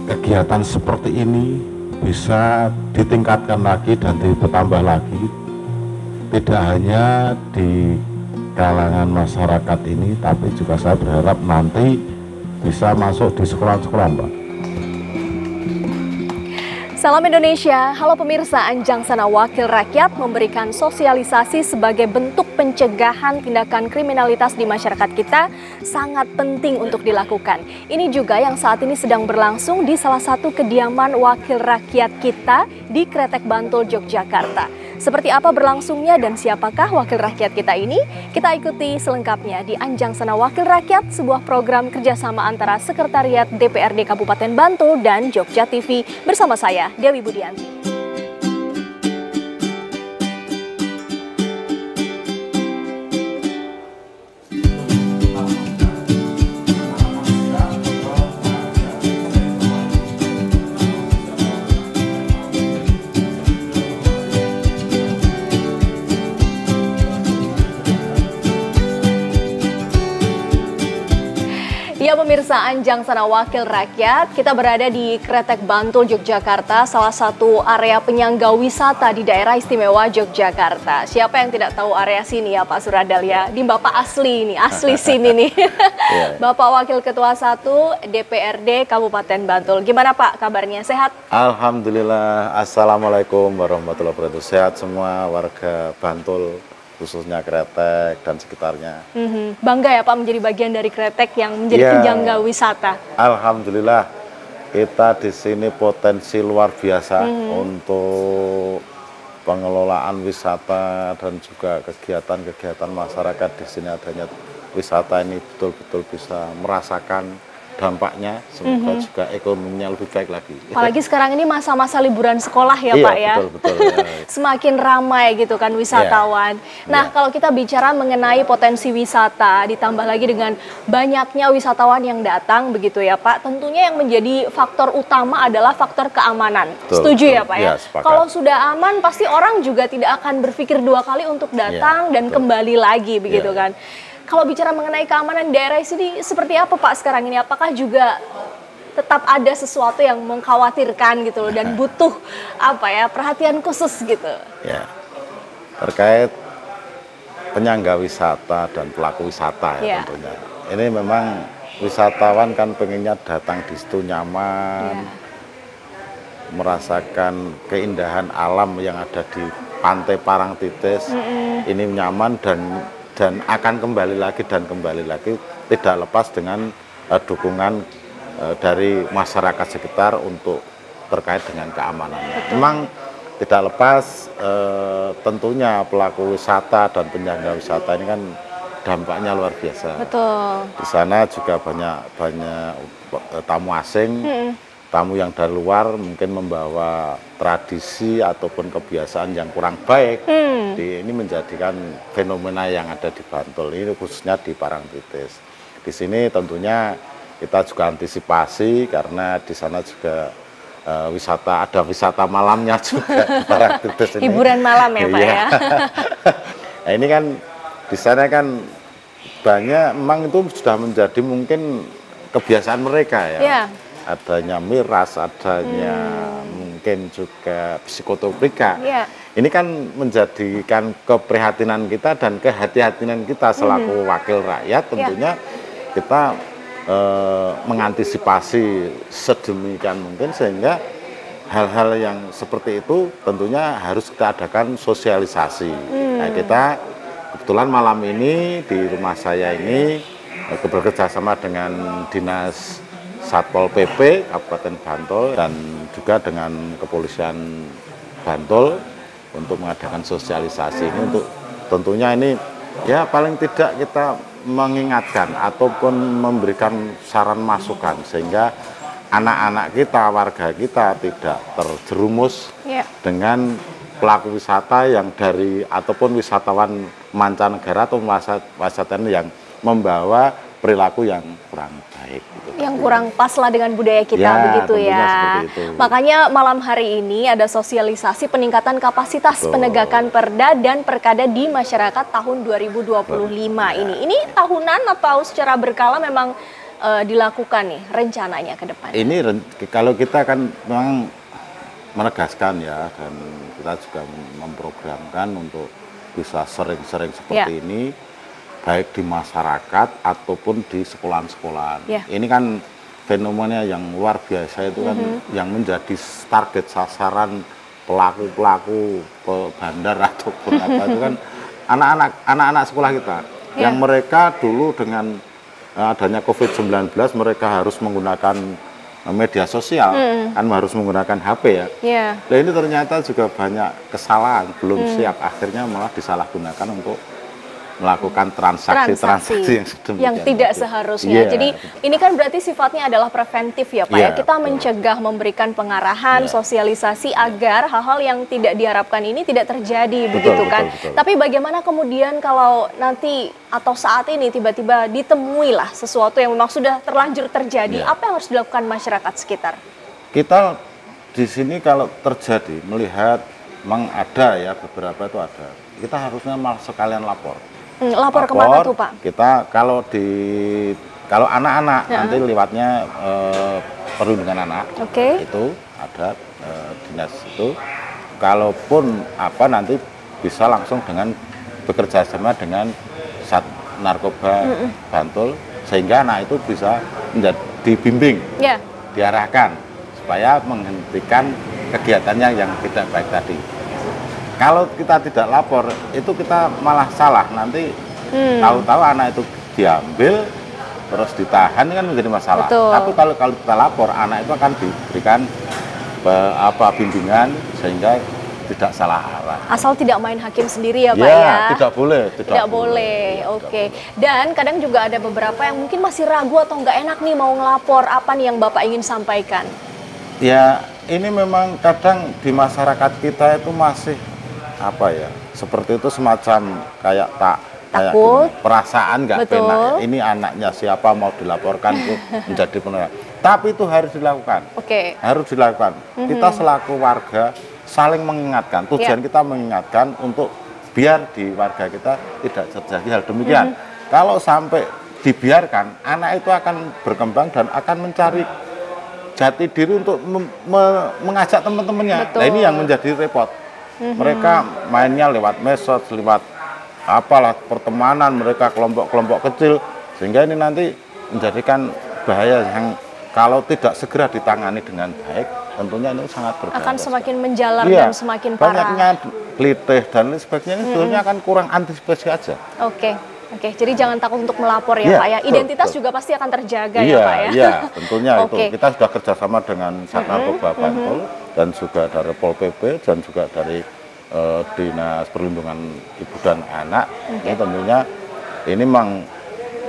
Kegiatan seperti ini bisa ditingkatkan lagi dan ditambah lagi, tidak hanya di kalangan masyarakat ini, tapi juga saya berharap nanti bisa masuk di sekolah-sekolah, Mbak. Salam Indonesia, halo pemirsa. Anjang Sana Wakil Rakyat memberikan sosialisasi sebagai bentuk pencegahan tindakan kriminalitas di masyarakat kita sangat penting untuk dilakukan. Ini juga yang saat ini sedang berlangsung di salah satu kediaman wakil rakyat kita di Kretek Bantul, Yogyakarta. Seperti apa berlangsungnya dan siapakah wakil rakyat kita ini? Kita ikuti selengkapnya di Anjang Sana Wakil Rakyat, sebuah program kerjasama antara Sekretariat DPRD Kabupaten Bantul dan Jogja TV bersama saya, Dewi Budianti. Ya pemirsa Anjang Sana Wakil Rakyat, kita berada di Kretek Bantul, Yogyakarta, salah satu area penyangga wisata di daerah istimewa Yogyakarta. Siapa yang tidak tahu area sini ya Pak Suradal ya? Di Bapak asli ini, asli sini nih. Bapak Wakil Ketua 1 DPRD Kabupaten Bantul. Gimana Pak kabarnya, sehat? Alhamdulillah, Assalamualaikum warahmatullahi wabarakatuh. Sehat semua warga Bantul, khususnya Kretek dan sekitarnya. Bangga ya Pak menjadi bagian dari Kretek yang menjadi penyangga wisata. Alhamdulillah, kita di sini potensi luar biasa untuk pengelolaan wisata dan juga kegiatan-kegiatan masyarakat di sini. Adanya wisata ini betul-betul bisa merasakan dampaknya, semoga juga ekonominya lebih baik lagi. Apalagi sekarang ini masa-masa liburan sekolah ya Pak ya. Betul-betul. Semakin ramai gitu kan wisatawan. Nah kalau kita bicara mengenai potensi wisata, ditambah lagi dengan banyaknya wisatawan yang datang begitu ya Pak, tentunya yang menjadi faktor utama adalah faktor keamanan. Setuju ya Pak ya? Kalau sudah aman pasti orang juga tidak akan berpikir dua kali untuk datang dan kembali lagi begitu kan. Kalau bicara mengenai keamanan daerah sini seperti apa Pak sekarang ini? Apakah juga tetap ada sesuatu yang mengkhawatirkan gitu loh dan butuh apa ya perhatian khusus gitu? Ya, terkait penyangga wisata dan pelaku wisata ya tentunya. Ini memang wisatawan kan pengennya datang di situ nyaman, merasakan keindahan alam yang ada di Pantai Parangtritis. Ini nyaman dan akan kembali lagi tidak lepas dengan dukungan dari masyarakat sekitar untuk terkait dengan keamanannya. Memang tidak lepas tentunya pelaku wisata dan penyangga wisata ini kan dampaknya luar biasa. Betul. Di sana juga banyak tamu asing, tamu yang dari luar mungkin membawa tradisi ataupun kebiasaan yang kurang baik. Ini menjadikan fenomena yang ada di Bantul ini, khususnya di Parangtritis. Di sini tentunya kita juga antisipasi karena di sana juga ada wisata malamnya juga. Parangtritis ini hiburan malam ya Pak ya. Nah ini kan di sana kan banyak, memang itu sudah menjadi mungkin kebiasaan mereka ya. Adanya miras, adanya mungkin juga psikotropika. Ini kan menjadikan keprihatinan kita dan kehati-hatian kita selaku wakil rakyat. Tentunya kita mengantisipasi sedemikian mungkin sehingga hal-hal yang seperti itu tentunya harus kita adakan sosialisasi. Nah, kita kebetulan malam ini di rumah saya ini bekerja sama dengan Dinas Satpol PP Kabupaten Bantul dan juga dengan Kepolisian Bantul untuk mengadakan sosialisasi ini, untuk tentunya ini ya paling tidak kita mengingatkan ataupun memberikan saran masukan sehingga anak-anak kita, warga kita tidak terjerumus dengan pelaku wisata yang ataupun wisatawan mancanegara atau wisatawan yang membawa perilaku yang kurang baik. Gitu. Yang kurang pas lah dengan budaya kita, ya, begitu ya. Itu. Makanya malam hari ini ada sosialisasi peningkatan kapasitas penegakan perda dan perkada di masyarakat tahun 2025 ini. Ini tahunan atau secara berkala memang dilakukan nih rencananya ke depan? Ini kalau kita kan memang menegaskan ya, dan kita juga memprogramkan untuk bisa sering-sering seperti ini, baik di masyarakat ataupun di sekolahan-sekolahan. Ini kan fenomena yang luar biasa itu kan, yang menjadi target sasaran pelaku-pelaku bandar ataupun apa itu kan anak-anak sekolah kita, yang mereka dulu dengan adanya COVID-19 mereka harus menggunakan media sosial, kan harus menggunakan HP ya. Nah ini ternyata juga banyak kesalahan, belum siap, akhirnya malah disalahgunakan untuk melakukan transaksi yang tidak seharusnya. Jadi ini kan berarti sifatnya adalah preventif ya Pak ya. Kita mencegah, memberikan pengarahan, sosialisasi agar hal-hal yang tidak diharapkan ini tidak terjadi, begitu kan. Tapi bagaimana kemudian kalau nanti atau saat ini tiba-tiba ditemui lah sesuatu yang memang sudah terlanjur terjadi, apa yang harus dilakukan masyarakat sekitar? Kita di sini kalau terjadi melihat memang ada ya, beberapa itu ada, kita harusnya malah sekalian lapor. Lapor kemana tuh Pak? Kita kalau anak-anak nanti lewatnya perlindungan anak, itu ada dinas itu. Kalaupun apa nanti bisa langsung dengan bekerja sama dengan Sat Narkoba Bantul, sehingga anak itu bisa dibimbing, diarahkan supaya menghentikan kegiatannya yang tidak baik tadi. Kalau kita tidak lapor, itu kita malah salah. Nanti tahu-tahu anak itu diambil, terus ditahan, kan menjadi masalah. Tapi kalau kita lapor, anak itu akan diberikan bimbingan sehingga tidak salah arah. Asal tidak main hakim sendiri ya Pak ya? Tidak boleh. Tidak boleh, oke. Dan kadang juga ada beberapa yang mungkin masih ragu atau nggak enak nih mau ngelapor. Apa nih yang Bapak ingin sampaikan? Ya, ini memang kadang di masyarakat kita itu masih seperti itu, semacam kayak takut, perasaan nggak benar. Ini anaknya siapa, mau dilaporkan itu menjadi peneror. Tapi itu harus dilakukan. Harus dilakukan. Kita selaku warga saling mengingatkan. Tujuan kita mengingatkan untuk biar di warga kita tidak terjadi hal demikian. Kalau sampai dibiarkan, anak itu akan berkembang dan akan mencari jati diri untuk mengajak teman-temannya. Nah ini yang menjadi repot. Mereka mainnya lewat medsos, lewat pertemanan mereka, kelompok-kelompok kecil, sehingga ini nanti menjadikan bahaya yang kalau tidak segera ditangani dengan baik, tentunya ini sangat berbahaya. Akan semakin menjalar dan semakin parah. Banyaknya litih dan lain sebagainya, ini sebetulnya akan kurang antisipasi aja. Oke, jadi jangan takut untuk melapor ya Pak ya. Identitas juga pasti akan terjaga ya Pak ya. Iya, tentunya itu. Kita sudah kerjasama dengan Sat Narkoba Bantul dan juga dari Pol PP dan juga dari Dinas Perlindungan Ibu dan Anak. Ini tentunya ini memang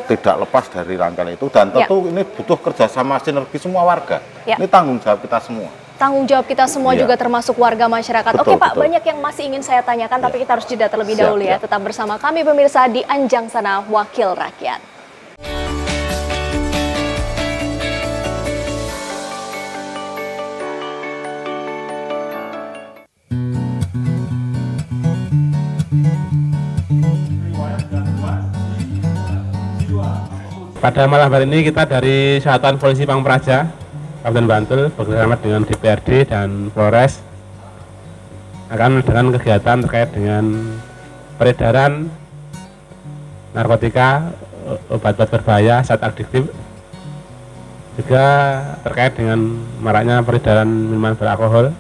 tidak lepas dari rangkaian itu, dan tentu ini butuh kerjasama sinergi semua warga. Ini tanggung jawab kita semua. Tanggung jawab kita semua juga termasuk warga masyarakat. Oke Pak, banyak yang masih ingin saya tanyakan, tapi kita harus jeda terlebih dahulu ya. Tetap bersama kami pemirsa di Anjang Sana Wakil Rakyat. Pada malam hari ini kita dari Satuan Polisi Pampraja Kabupaten Bantul bekerjasama dengan DPRD dan Polres akan melakukan kegiatan terkait dengan peredaran narkotika, obat-obat berbahaya, zat adiktif, juga terkait dengan maraknya peredaran minuman beralkohol,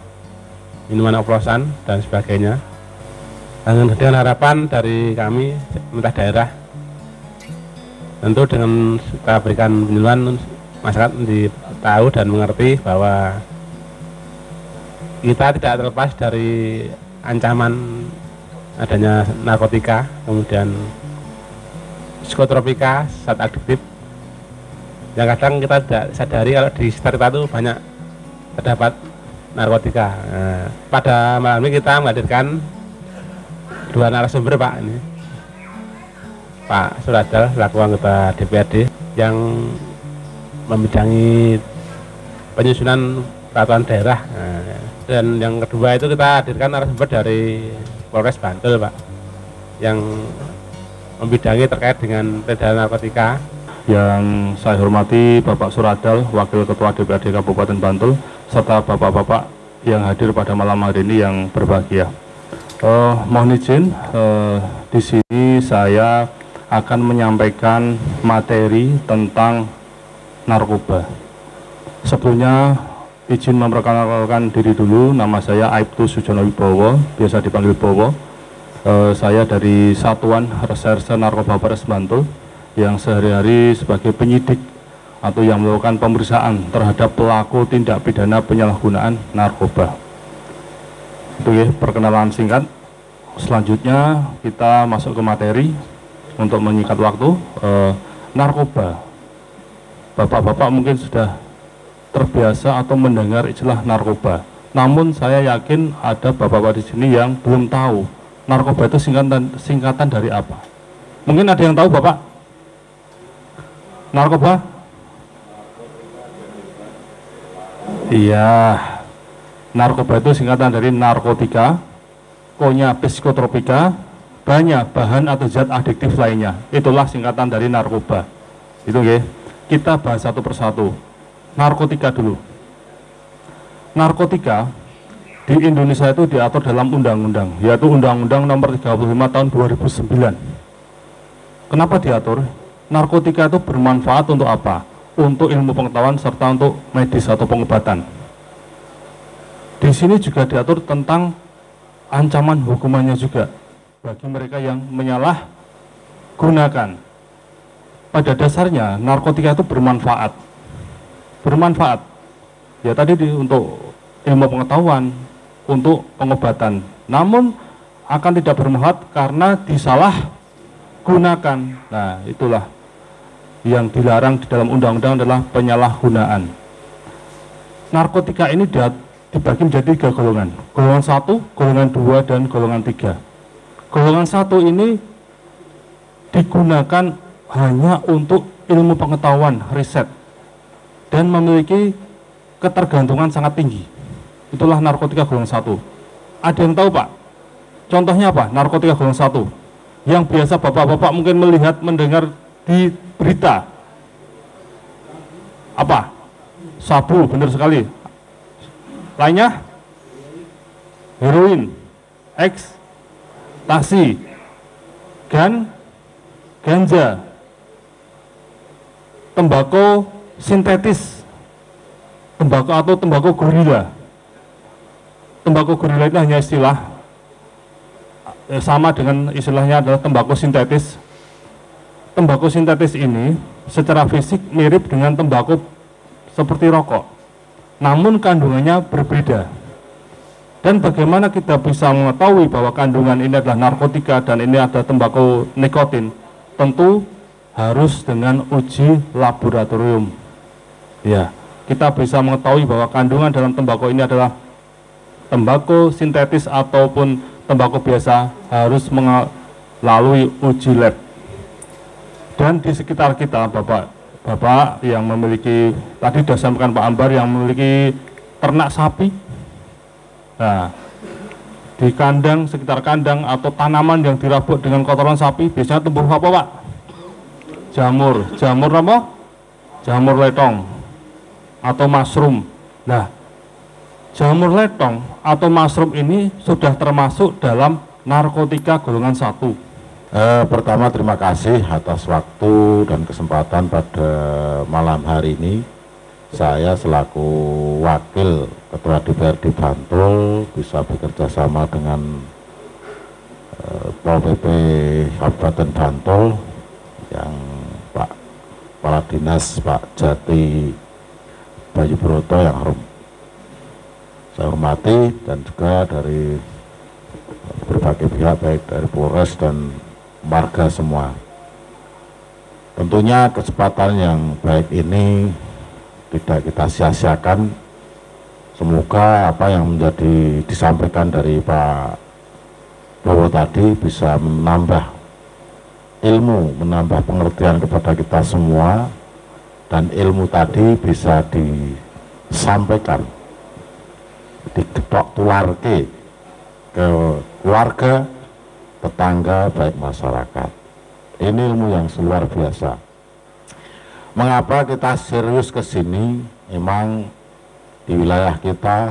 minuman oplosan dan sebagainya. Dengan harapan dari kami pemerintah daerah, tentu dengan kita berikan penyuluhan, masyarakat tahu dan mengerti bahwa kita tidak terlepas dari ancaman adanya narkotika, kemudian psikotropika, zat adiktif yang kadang kita tidak sadari kalau di sekitar kita itu banyak terdapat narkotika. Nah, pada malam ini kita menghadirkan dua narasumber Pak, ini Pak Suradal selaku anggota DPRD yang membidangi penyusunan peraturan daerah. Dan yang kedua itu kita hadirkan narasumber dari Polres Bantul, Pak, yang membidangi terkait dengan peredaran narkotika. Yang saya hormati Bapak Suradal, Wakil Ketua DPRD Kabupaten Bantul, serta bapak-bapak yang hadir pada malam hari ini yang berbahagia. Mohon izin, di sini saya akan menyampaikan materi tentang narkoba. Sebelumnya izin memperkenalkan diri dulu, nama saya Aibtu Sujono Wibowo, biasa dipanggil Bowo. Saya dari Satuan Reserse Narkoba Polres Bantul yang sehari-hari sebagai penyidik atau yang melakukan pemeriksaan terhadap pelaku tindak pidana penyalahgunaan narkoba. Itu ya perkenalan singkat. Selanjutnya kita masuk ke materi untuk menyingkat waktu. Narkoba, bapak-bapak mungkin sudah terbiasa atau mendengar istilah narkoba. Namun saya yakin ada bapak-bapak di sini yang belum tahu narkoba itu singkatan dari apa. Mungkin ada yang tahu, Bapak? Narkoba? Iya, narkoba itu singkatan dari narkotika, konya psikotropika, banyak bahan atau zat adiktif lainnya. Itulah singkatan dari narkoba. Itu ya. Kita bahas satu persatu. Narkotika dulu. Narkotika di Indonesia itu diatur dalam undang-undang, yaitu Undang-Undang Nomor 35 Tahun 2009. Kenapa diatur? Narkotika itu bermanfaat untuk apa? Untuk ilmu pengetahuan serta untuk medis atau pengobatan. Di sini juga diatur tentang ancaman hukumannya juga bagi mereka yang menyalahgunakan. Pada dasarnya narkotika itu bermanfaat. Bermanfaat. Ya tadi untuk ilmu pengetahuan, untuk pengobatan. Namun akan tidak bermanfaat karena disalahgunakan. Nah, itulah yang dilarang di dalam undang-undang adalah penyalahgunaan. Narkotika ini dibagi menjadi 3 golongan. Golongan 1, golongan 2, dan golongan 3. Golongan 1 ini digunakan hanya untuk ilmu pengetahuan, riset, dan memiliki ketergantungan sangat tinggi. Itulah narkotika golongan 1. Ada yang tahu, Pak? Contohnya apa? Narkotika golongan 1 yang biasa bapak-bapak mungkin melihat, mendengar di berita. Apa? Sabu, benar sekali. Lainnya? Heroin, ekstasi, ganja, tembakau sintetis, tembakau atau tembakau gorila. Tembakau gorila itu hanya istilah, sama dengan istilahnya adalah tembakau sintetis. Tembakau sintetis ini secara fisik mirip dengan tembakau seperti rokok, namun kandungannya berbeda. Dan bagaimana kita bisa mengetahui bahwa kandungan ini adalah narkotika dan ini adalah tembakau nikotin? Tentu harus dengan uji laboratorium. Ya, kita bisa mengetahui bahwa kandungan dalam tembakau ini adalah tembakau sintetis ataupun tembakau biasa harus melalui uji lab. Dan di sekitar kita, bapak yang memiliki, tadi sudah sampaikan Pak Ambar, yang memiliki ternak sapi. Nah, di kandang, sekitar kandang atau tanaman yang dirabuk dengan kotoran sapi, biasanya tumbuh apa, Pak? Jamur. Jamur apa? Jamur letong atau mushroom. Nah, jamur letong atau mushroom ini sudah termasuk dalam narkotika golongan 1. Pertama terima kasih atas waktu dan kesempatan pada malam hari ini. Saya selaku Wakil Ketua DPRD Bantul bisa bekerja sama dengan Pol PP Kabupaten Bantul yang Pak Kepala Dinas Pak Jati Bayu Broto yang saya hormati, dan juga dari berbagai pihak baik dari Polres dan warga semua. Tentunya kesempatan yang baik ini tidak kita sia-siakan. Semoga apa yang menjadi disampaikan dari Pak Bowo tadi bisa menambah ilmu, menambah pengertian kepada kita semua dan ilmu tadi bisa disampaikan, diketok tularke ke keluarga, tetangga, baik masyarakat. Ini ilmu yang luar biasa. Mengapa kita serius ke sini? Memang di wilayah kita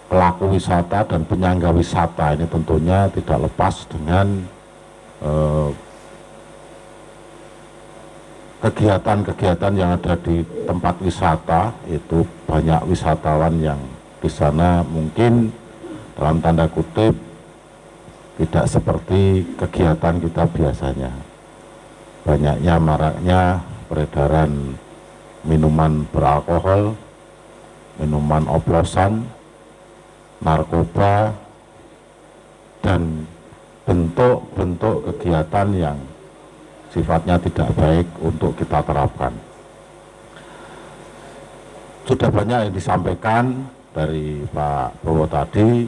pelaku wisata dan penyangga wisata ini tentunya tidak lepas dengan kegiatan-kegiatan yang ada di tempat wisata. Itu banyak wisatawan yang di sana mungkin dalam tanda kutip tidak seperti kegiatan kita biasanya. Banyaknya maraknya peredaran minuman beralkohol, minuman oplosan, narkoba, dan bentuk-bentuk kegiatan yang sifatnya tidak baik untuk kita terapkan. Sudah banyak yang disampaikan dari Pak Bowo tadi.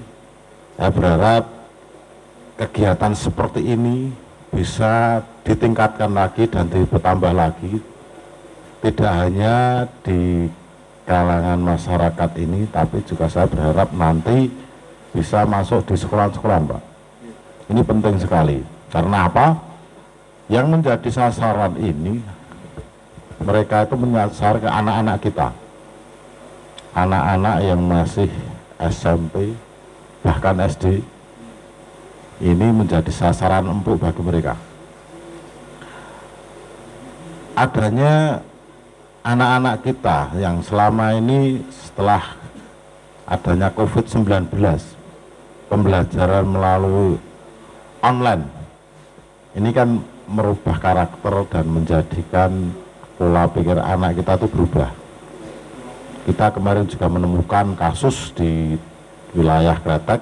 Saya berharap kegiatan seperti ini bisa ditingkatkan lagi dan ditambah lagi, tidak hanya di kalangan masyarakat ini, tapi juga saya berharap nanti bisa masuk di sekolah-sekolah, Pak. Ini penting sekali. Karena apa? Yang menjadi sasaran ini, mereka itu menyasar ke anak-anak kita. Anak-anak yang masih SMP, bahkan SD, ini menjadi sasaran empuk bagi mereka. Adanya anak-anak kita yang selama ini setelah adanya COVID-19, pembelajaran melalui online, ini kan merubah karakter dan menjadikan pola pikir anak kita itu berubah. Kita kemarin juga menemukan kasus di wilayah Kretek,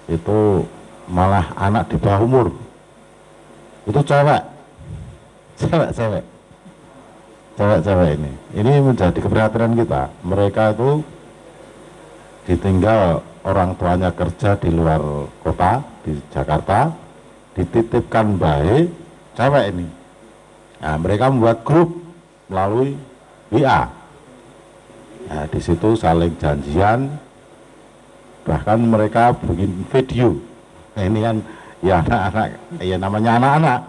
itu malah anak di bawah umur, itu cewek ini menjadi keprihatinan kita. Mereka itu ditinggal orang tuanya kerja di luar kota, di Jakarta, dititipkan bayi cewek ini. Nah, mereka membuat grup melalui WA. Nah, di situ saling janjian, bahkan mereka bikin video. Nah, ini kan ya anak-anak, ya namanya anak-anak.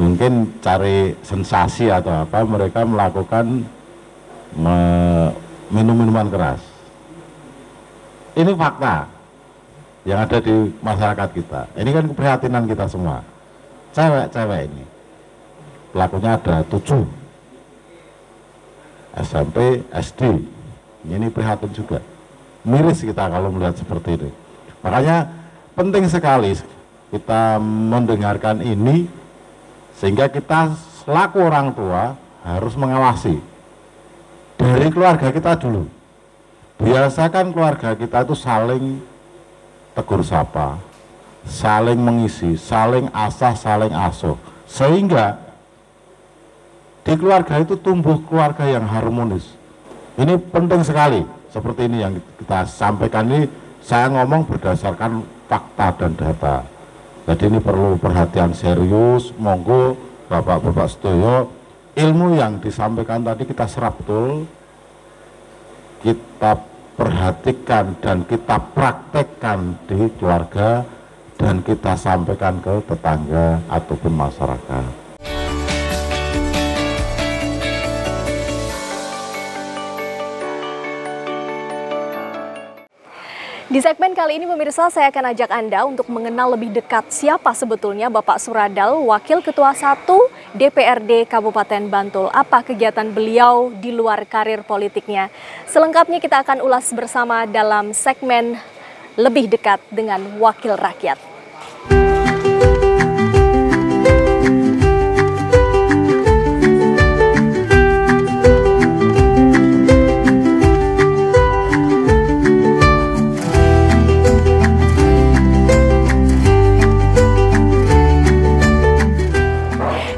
Mungkin cari sensasi atau apa, mereka melakukan minum minuman keras. Ini fakta yang ada di masyarakat kita. Ini kan keprihatinan kita semua. Cewek-cewek ini pelakunya ada 7 SMP, SD. Ini prihatin juga. Miris kita kalau melihat seperti ini. Makanya penting sekali kita mendengarkan ini, sehingga kita selaku orang tua harus mengawasi dari keluarga kita dulu. Biasakan keluarga kita itu saling tegur sapa, saling mengisi, saling asah, saling asuh, sehingga di keluarga itu tumbuh keluarga yang harmonis. Ini penting sekali. Seperti ini yang kita sampaikan ini, saya ngomong berdasarkan fakta dan data. Jadi ini perlu perhatian serius. Monggo Bapak-bapak sedoyo, ilmu yang disampaikan tadi kita serap betul, kita perhatikan dan kita praktekkan di keluarga, dan kita sampaikan ke tetangga ataupun masyarakat. Di segmen kali ini pemirsa, saya akan ajak Anda untuk mengenal lebih dekat siapa sebetulnya Bapak Suradal, Wakil Ketua 1 DPRD Kabupaten Bantul. Apa kegiatan beliau di luar karir politiknya? Selengkapnya kita akan ulas bersama dalam segmen Lebih Dekat dengan Wakil Rakyat.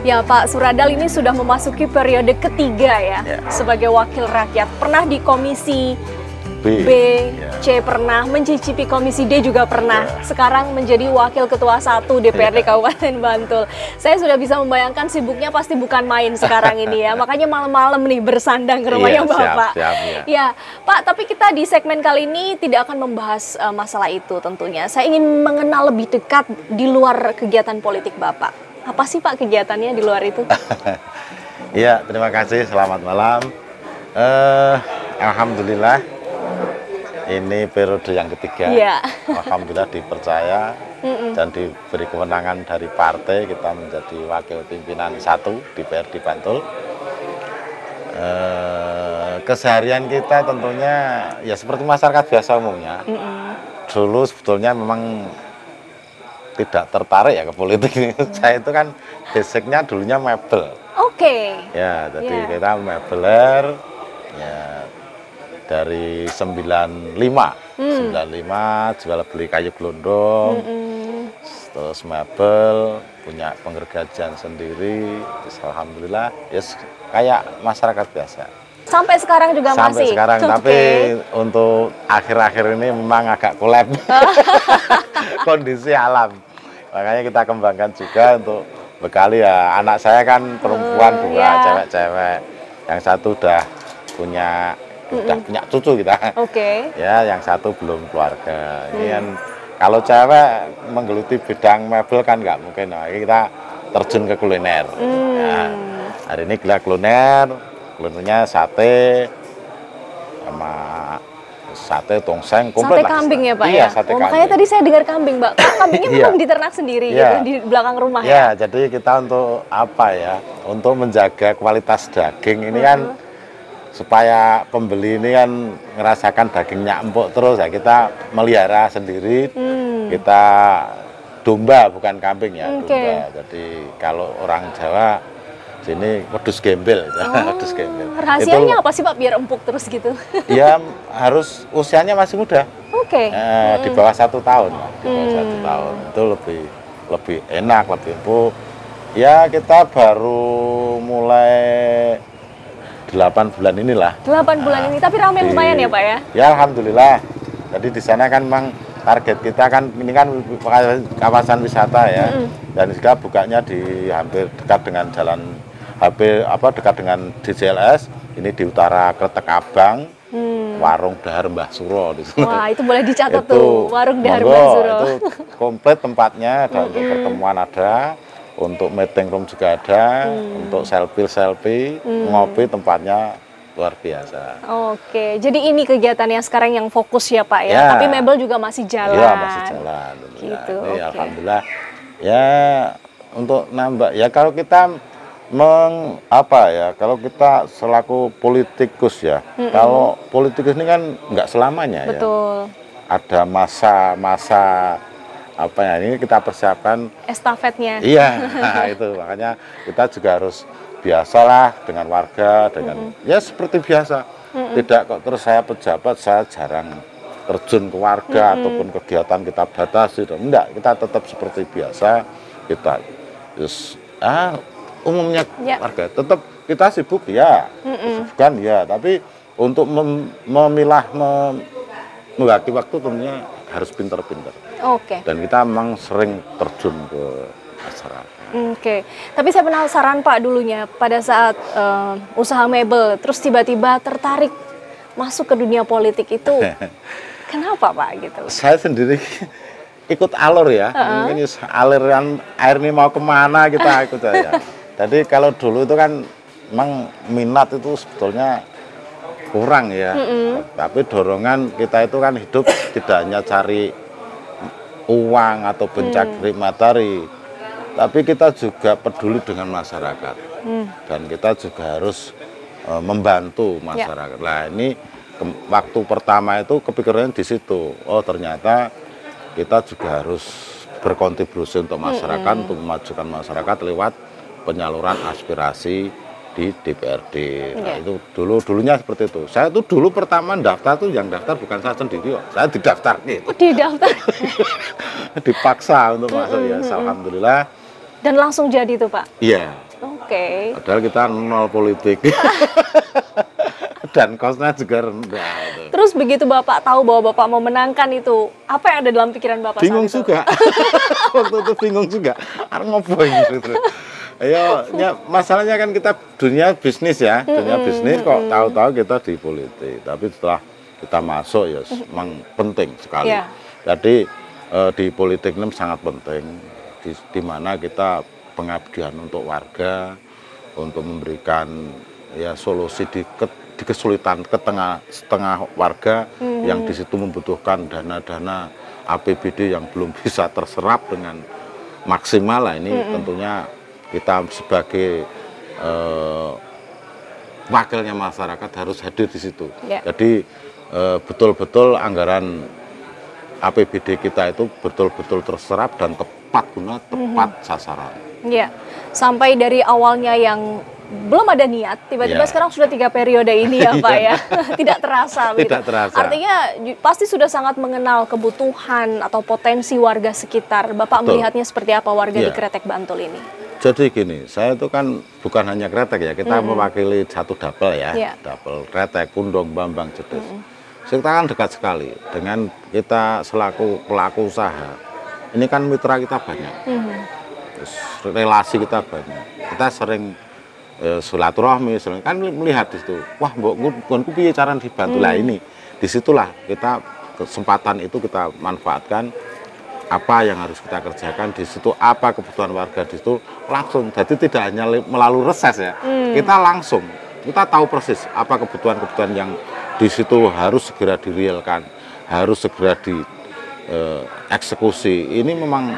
Ya, Pak Suradal ini sudah memasuki periode ketiga ya sebagai wakil rakyat. Pernah di Komisi B. B, C pernah, mencicipi Komisi D juga pernah. Sekarang menjadi Wakil Ketua 1 DPRD Kabupaten Bantul. Saya sudah bisa membayangkan sibuknya pasti bukan main sekarang ini ya. Makanya malam-malam nih bersandang ke rumahnya Bapak. Siap, ya, Pak, tapi kita di segmen kali ini tidak akan membahas masalah itu tentunya. Saya ingin mengenal lebih dekat di luar kegiatan politik Bapak. Apa sih Pak kegiatannya di luar itu? Iya, terima kasih. Selamat malam. Alhamdulillah ini periode yang ketiga. Alhamdulillah dipercaya dan diberi kewenangan dari partai kita menjadi wakil pimpinan 1 DPRD Bantul. Keseharian kita tentunya ya seperti masyarakat biasa umumnya. Dulu sebetulnya memang tidak tertarik ya ke politik ini. Saya itu kan basicnya dulunya mebel. Ya, jadi kita mebeler ya dari 95 jual beli kayu gelondong, terus mebel, punya penggergajian sendiri. Alhamdulillah yes, kayak masyarakat biasa. Sampai sekarang juga masih? Sampai sekarang, tapi untuk akhir-akhir ini memang agak kolab. Kondisi alam. Makanya kita kembangkan juga untuk bekali ya. Anak saya kan perempuan 2, cewek-cewek. Yang satu udah punya cucu kita. Ya, yang satu belum keluarga. Ini kan kalau cewek menggeluti bidang mebel kan nggak mungkin. Nah, kita terjun ke kuliner. Nah, hari ini gelar kuliner. Kulinernya sate sama sate tongseng komplit. Sate kambing ya Pak ya? Sate kambing. Makanya tadi saya dengar kambing Pak. Kambingnya memang diternak sendiri gitu, di belakang rumah ya? Jadi kita untuk apa ya? Untuk menjaga kualitas daging ini kan supaya pembeli ini kan ngerasakan dagingnya empuk terus ya, kita melihara sendiri. Kita domba bukan kambing ya, domba. Jadi kalau orang Jawa sini wedus gembel, wedus gembel. Rahasianya apa sih Pak biar empuk terus gitu? Ya harus usianya masih muda. Di bawah 1 tahun, di bawah 1 tahun itu lebih enak, lebih empuk. Ya kita baru mulai 8 bulan inilah. 8 bulan ini, tapi ramai lumayan ya Pak ya? Ya Alhamdulillah. Jadi di sana kan memang target kita kan ini kan kawasan wisata ya, dan juga bukanya di hampir dekat dengan jalan dekat dengan DJLS, ini di utara Kretek Abang, warung Dahar Mbah Suro di sana. Wah itu boleh dicatat tuh, warung Dahar Mbah Suro. Itu komplit tempatnya, ada untuk pertemuan ada, untuk meeting room juga ada, untuk selfie, ngopi tempatnya luar biasa. Jadi ini kegiatannya sekarang yang fokus ya Pak ya, tapi mebel juga masih jalan. Iya masih jalan. Gitu, Alhamdulillah. Ya untuk nambah ya kalau kita kalau kita selaku politikus ya, kalau politikus ini kan nggak selamanya ya. Ada masa-masa ini kita persiapkan estafetnya. Iya, itu makanya kita juga harus biasalah dengan warga, dengan ya seperti biasa. Tidak kok terus saya pejabat, saya jarang terjun ke warga ataupun kegiatan kita batasi. Enggak, kita tetap seperti biasa. Kita umumnya warga tetap kita sibuk ya, kesibukan ya. Tapi untuk memilah, membagi waktu tentunya harus pintar-pintar. Dan kita memang sering terjun ke masyarakat. Tapi saya penasaran Pak dulunya pada saat usaha mebel, terus tiba-tiba tertarik masuk ke dunia politik itu, kenapa Pak gitu? Saya sendiri ikut alur ya, mungkin aliran air ini mau kemana kita ikut aja. Jadi kalau dulu itu kan memang minat itu sebetulnya kurang ya, tapi dorongan kita itu kan hidup tidak hanya cari uang atau pencari materi, tapi kita juga peduli dengan masyarakat, dan kita juga harus membantu masyarakat. Nah ini waktu pertama itu kepikirannya di situ. Oh ternyata kita juga harus berkontribusi untuk masyarakat, untuk memajukan masyarakat lewat penyaluran aspirasi di DPRD. Nah, itu dulunya seperti itu. Saya tuh dulu pertama daftar tuh yang daftar bukan saya sendiri, saya didaftar gitu. Didaftar. Dipaksa untuk masuk ya, alhamdulillah. Dan langsung jadi tuh Pak? Iya. Padahal kita nol politik. dan kosnya juga rendah. Itu. Terus begitu Bapak tahu bahwa Bapak mau menangkan itu, apa yang ada dalam pikiran Bapak Bingung saat itu? juga. Waktu itu bingung juga. Harus ngopo gitu. Ya, masalahnya kan kita dunia bisnis ya, dunia bisnis kok tahu-tahu kita di politik. Tapi setelah kita masuk ya memang penting sekali. Yeah. Jadi di politik ini sangat penting, di mana kita pengabdian untuk warga, untuk memberikan ya solusi di kesulitan setengah warga yang di situ membutuhkan dana-dana APBD yang belum bisa terserap dengan maksimal lah. Ini tentunya kita sebagai wakilnya masyarakat harus hadir di situ. Yeah. Jadi betul-betul anggaran APBD kita itu betul-betul terserap dan tepat guna, tepat sasaran. Ya, sampai dari awalnya yang belum ada niat, tiba-tiba sekarang sudah 3 periode ini ya Pak ya, tidak terasa. Tidak terasa. Artinya pasti sudah sangat mengenal kebutuhan atau potensi warga sekitar. Bapak melihatnya seperti apa warga di Kretek Bantul ini? Jadi gini, saya itu kan bukan hanya Kretek ya, kita mewakili satu dapel ya, dapel Kretek, Pundong, Bambang, Jedes. Kita kan dekat sekali dengan kita selaku pelaku usaha. Ini kan mitra kita banyak, relasi kita banyak. Kita sering silaturahmi, kan melihat di situ. Wah, mbok piye cara dibantu lah ini. Disitulah kita kesempatan itu kita manfaatkan. Apa yang harus kita kerjakan di situ, apa kebutuhan warga di situ langsung. Jadi tidak hanya melalui reses ya, kita langsung. Kita tahu persis apa kebutuhan-kebutuhan yang di situ harus segera direalkan, harus segera dieksekusi. Ini memang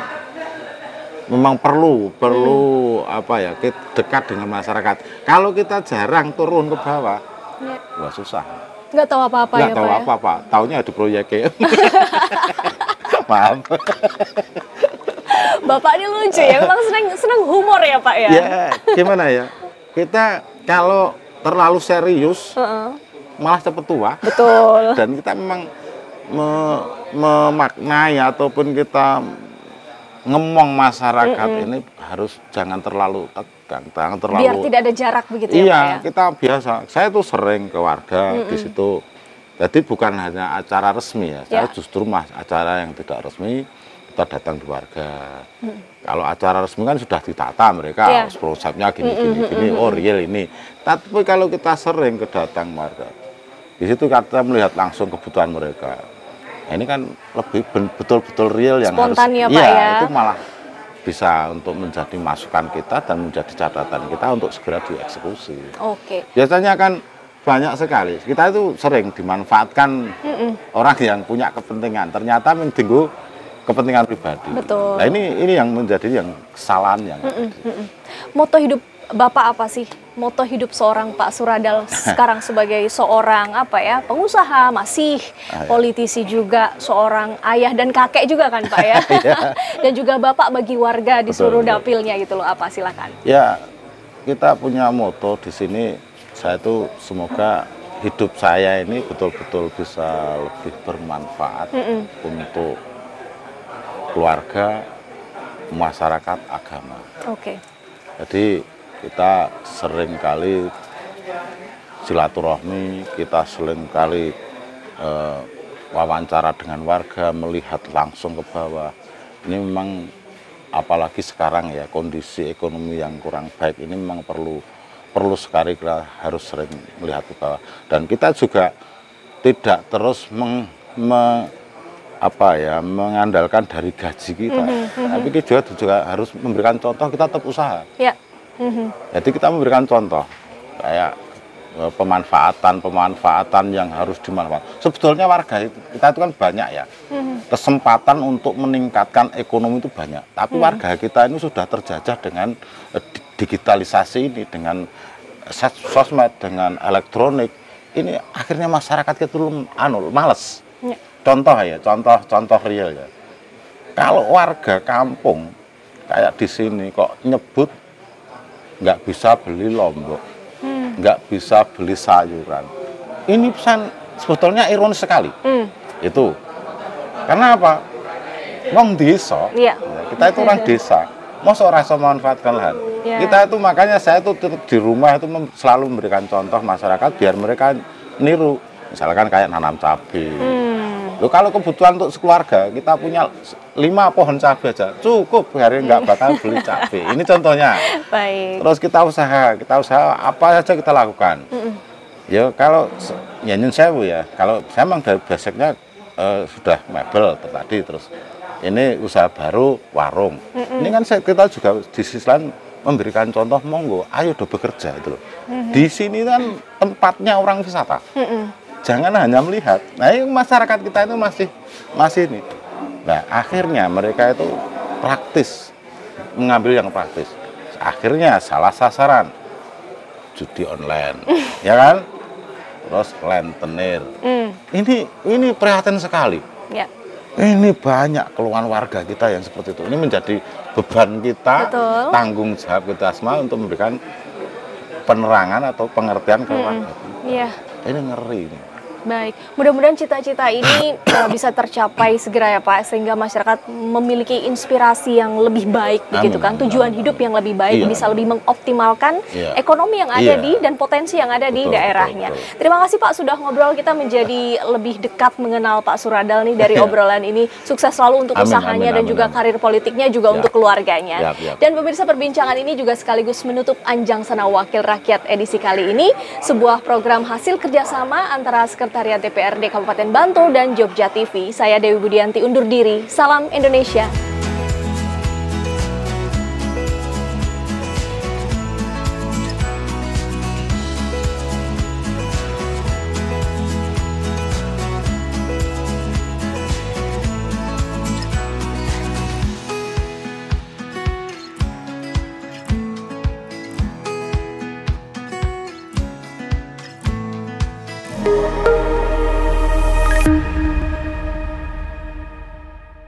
perlu apa ya, dekat dengan masyarakat. Kalau kita jarang turun ke bawah, wah susah. Nggak tahu apa-apa ya Pak. Nggak tahu apa-apa, taunya di proyeknya. Maaf. Bapak ini lucu ya, memang senang humor ya Pak ya. Ya, gimana ya? Kita kalau terlalu serius, malah cepat tua. Betul. Dan kita memang memaknai ataupun kita ngomong masyarakat ini harus jangan terlalu tegang, jangan terlalu. Biar tidak ada jarak begitu ya Pak ya. Iya, kita biasa. Saya tuh sering ke warga di situ. Jadi bukan hanya acara resmi ya, saya justru acara yang tidak resmi kita datang di warga. Kalau acara resmi kan sudah ditata mereka, prosesnya gini, oh real ini. Tapi kalau kita sering kedatang warga, di situ kita melihat langsung kebutuhan mereka. Nah, ini kan lebih betul-betul real yang spontan harus, ya Pak ya. Itu malah bisa untuk menjadi masukan kita dan menjadi catatan kita untuk segera dieksekusi. Oke. Biasanya kan banyak sekali. Kita itu sering dimanfaatkan orang yang punya kepentingan. Ternyata mengganggu kepentingan pribadi. Betul. Nah ini yang menjadi yang kesalahan yang. Moto hidup Bapak apa sih? Moto hidup seorang Pak Suradal sekarang sebagai seorang apa ya, pengusaha, masih politisi juga, seorang ayah dan kakek juga kan Pak ya. Dan juga Bapak bagi warga di seluruh dapilnya gitu loh. Apa silakan? Ya, kita punya moto di sini. Saya itu semoga hidup saya ini betul-betul bisa lebih bermanfaat untuk keluarga, masyarakat, agama. Oke. Jadi kita sering kali silaturahmi, kita sering kali wawancara dengan warga, melihat langsung ke bawah. Ini memang apalagi sekarang ya kondisi ekonomi yang kurang baik ini memang perlu sekali kita harus sering melihat ke bawah. Dan kita juga tidak terus mengandalkan dari gaji kita. Tapi kita juga harus memberikan contoh, kita tetap usaha. Ya. Jadi kita memberikan contoh kayak pemanfaatan yang harus dimanfaatkan. Sebetulnya warga kita itu kan banyak ya. Kesempatan untuk meningkatkan ekonomi itu banyak. Tapi warga kita ini sudah terjajah dengan digitalisasi ini, dengan sosmed, dengan elektronik. Ini akhirnya masyarakat itu males. Contoh real ya. Kalau warga kampung kayak di sini kok nyebut nggak bisa beli lombok, nggak bisa beli sayuran. Ini pesan sebetulnya ironis sekali. Itu karena apa? Wong desa, kita itu orang desa, masa rasa memanfaatkan lahan. Kita itu makanya saya itu di rumah itu selalu memberikan contoh masyarakat biar mereka niru. Misalkan kayak nanam cabai. Loh, kalau kebutuhan untuk sekeluarga, kita punya 5 pohon cabai aja, cukup hari nggak bakal beli cabai. Ini contohnya. Baik. Terus kita usaha apa saja kita lakukan. Ya kalau nyun sewu ya, kalau saya memang dari basicnya sudah mebel tadi, terus ini usaha baru warung. Ini kan kita juga di sisi lain memberikan contoh, monggo, ayo do bekerja itu loh. Di sini kan tempatnya orang wisata. Jangan hanya melihat. Nah, ini masyarakat kita itu masih ini. Nah, akhirnya mereka itu praktis, mengambil yang praktis. Akhirnya salah sasaran, judi online, ya kan? Terus rentenir. Ini prihatin sekali. Ya. Ini banyak keluhan warga kita yang seperti itu. Ini menjadi beban kita, Betul. tanggung jawab kita semua untuk memberikan penerangan atau pengertian ke warga. Iya. Ini ngeri ini. Baik, mudah-mudahan cita-cita ini bisa tercapai segera ya Pak, sehingga masyarakat memiliki inspirasi yang lebih baik begitu kan, tujuan hidup yang lebih baik, bisa lebih mengoptimalkan ekonomi yang ada di dan potensi yang ada di daerahnya. Terima kasih Pak sudah ngobrol, kita menjadi lebih dekat mengenal Pak Suradal nih dari obrolan ini. Sukses selalu untuk usahanya dan juga karir politiknya, juga untuk keluarganya. Dan pemirsa, perbincangan ini juga sekaligus menutup Anjang Sana Wakil Rakyat edisi kali ini, sebuah program hasil kerjasama antara Sekretariat DPRD Kabupaten Bantul dan Jogja TV. Saya Dewi Budianti undur diri. Salam Indonesia.